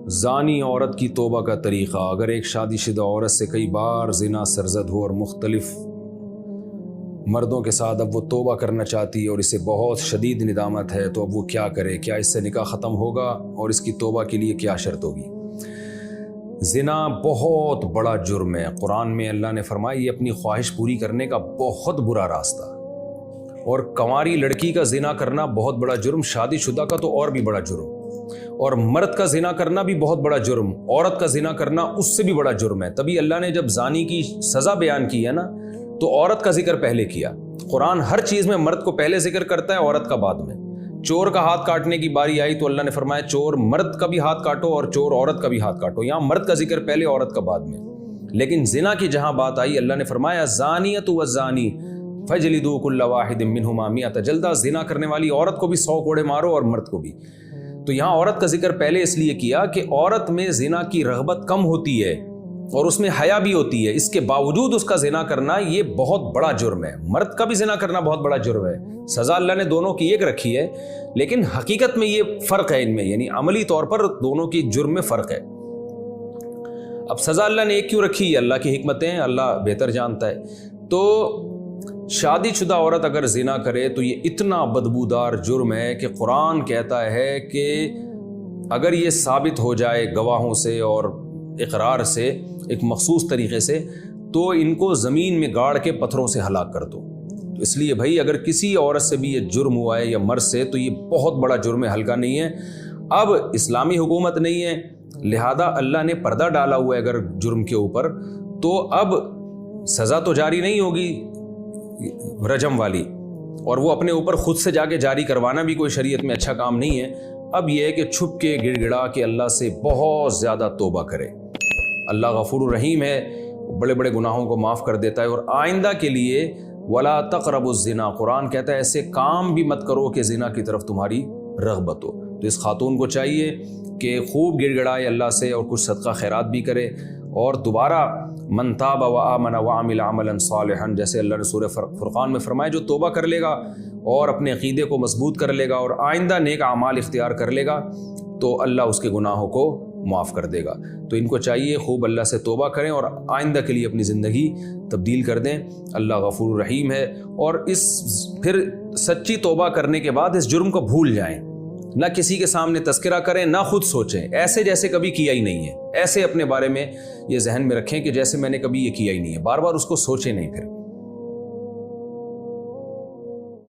زانی عورت کی توبہ کا طریقہ۔ اگر ایک شادی شدہ عورت سے کئی بار زنا سرزد ہو اور مختلف مردوں کے ساتھ اب وہ توبہ کرنا چاہتی ہے اور اسے بہت شدید ندامت ہے، تو اب وہ کیا کرے؟ کیا اس سے نکاح ختم ہوگا اور اس کی توبہ کے لیے کیا شرط ہوگی؟ زنا بہت بڑا جرم ہے۔ قرآن میں اللہ نے فرمایا یہ اپنی خواہش پوری کرنے کا بہت برا راستہ، اور کنواری لڑکی کا زنا کرنا بہت بڑا جرم، شادی شدہ کا تو اور بھی بڑا جرم، اور مرد کا زنا کرنا بھی بہت بڑا جرم، عورت کا زنا کرنا اس سے بھی بڑا جرم ہے۔ تبھی اللہ نے جب زانی کی سزا بیان کی ہے نا، تو عورت کا ذکر پہلے کیا۔ قرآن ہر چیز میں مرد کو پہلے ذکر کرتا ہے، عورت کا بعد میں۔ چور کا ہاتھ کاٹنے کی باری آئی تو اللہ نے فرمایا چور مرد کا بھی ہاتھ کاٹو اور چور عورت کا بھی ہاتھ کاٹو۔ یہاں مرد کا ذکر پہلے، عورت کا بعد میں۔ لیکن زنا کی جہاں بات آئی، اللہ نے فرمایا زانیۃ والزانی فجلدوا کل واحد منہما مئۃ جلدہ۔ زنا کرنے والی عورت کو بھی 100 کوڑے مارو اور مرد کو بھی۔ تو یہاں عورت کا ذکر پہلے اس لیے کیا کہ عورت میں زنا کی رغبت کم ہوتی ہے اور اس میں حیا بھی ہوتی ہے، اس کے باوجود اس کا زنا کرنا یہ بہت بڑا جرم ہے۔ مرد کا بھی زنا کرنا بہت بڑا جرم ہے، سزا اللہ نے دونوں کی ایک رکھی ہے، لیکن حقیقت میں یہ فرق ہے ان میں، یعنی عملی طور پر دونوں کی جرم میں فرق ہے۔ اب سزا اللہ نے ایک کیوں رکھی ہے؟ اللہ کی حکمتیں اللہ بہتر جانتا ہے۔ تو شادی شدہ عورت اگر زنا کرے تو یہ اتنا بدبودار جرم ہے کہ قرآن کہتا ہے کہ اگر یہ ثابت ہو جائے گواہوں سے اور اقرار سے ایک مخصوص طریقے سے، تو ان کو زمین میں گاڑ کے پتھروں سے ہلاک کر دو۔ تو اس لیے بھائی اگر کسی عورت سے بھی یہ جرم ہوا ہے یا مرد سے، تو یہ بہت بڑا جرم ہے، ہلکا نہیں ہے۔ اب اسلامی حکومت نہیں ہے، لہذا اللہ نے پردہ ڈالا ہوا ہے اگر جرم کے اوپر، تو اب سزا تو جاری نہیں ہوگی رجم والی، اور وہ اپنے اوپر خود سے جا کے جاری کروانا بھی کوئی شریعت میں اچھا کام نہیں ہے۔ اب یہ ہے کہ چھپ کے گڑ گڑا کے اللہ سے بہت زیادہ توبہ کرے۔ اللہ غفور الرحیم ہے، بڑے بڑے گناہوں کو معاف کر دیتا ہے، اور آئندہ کے لیے ولا تقربوا الزنا، قرآن کہتا ہے ایسے کام بھی مت کرو کہ زنا کی طرف تمہاری رغبت ہو۔ تو اس خاتون کو چاہیے کہ خوب گڑ گڑائے اللہ سے اور کچھ صدقہ خیرات بھی کرے، اور دوبارہ من تاب وآمن وعمل عملا صالحا، جیسے اللہ نے سورہ فرقان میں فرمایا جو توبہ کر لے گا اور اپنے عقیدے کو مضبوط کر لے گا اور آئندہ نیک اعمال اختیار کر لے گا، تو اللہ اس کے گناہوں کو معاف کر دے گا۔ تو ان کو چاہیے خوب اللہ سے توبہ کریں اور آئندہ کے لیے اپنی زندگی تبدیل کر دیں۔ اللہ غفور الرحیم ہے، اور پھر سچی توبہ کرنے کے بعد اس جرم کو بھول جائیں، نہ کسی کے سامنے تذکرہ کریں، نہ خود سوچیں ایسے جیسے کبھی کیا ہی نہیں ہے، ایسے اپنے بارے میں یہ ذہن میں رکھیں کہ جیسے میں نے کبھی یہ کیا ہی نہیں ہے، بار بار اس کو سوچیں نہیں پھر۔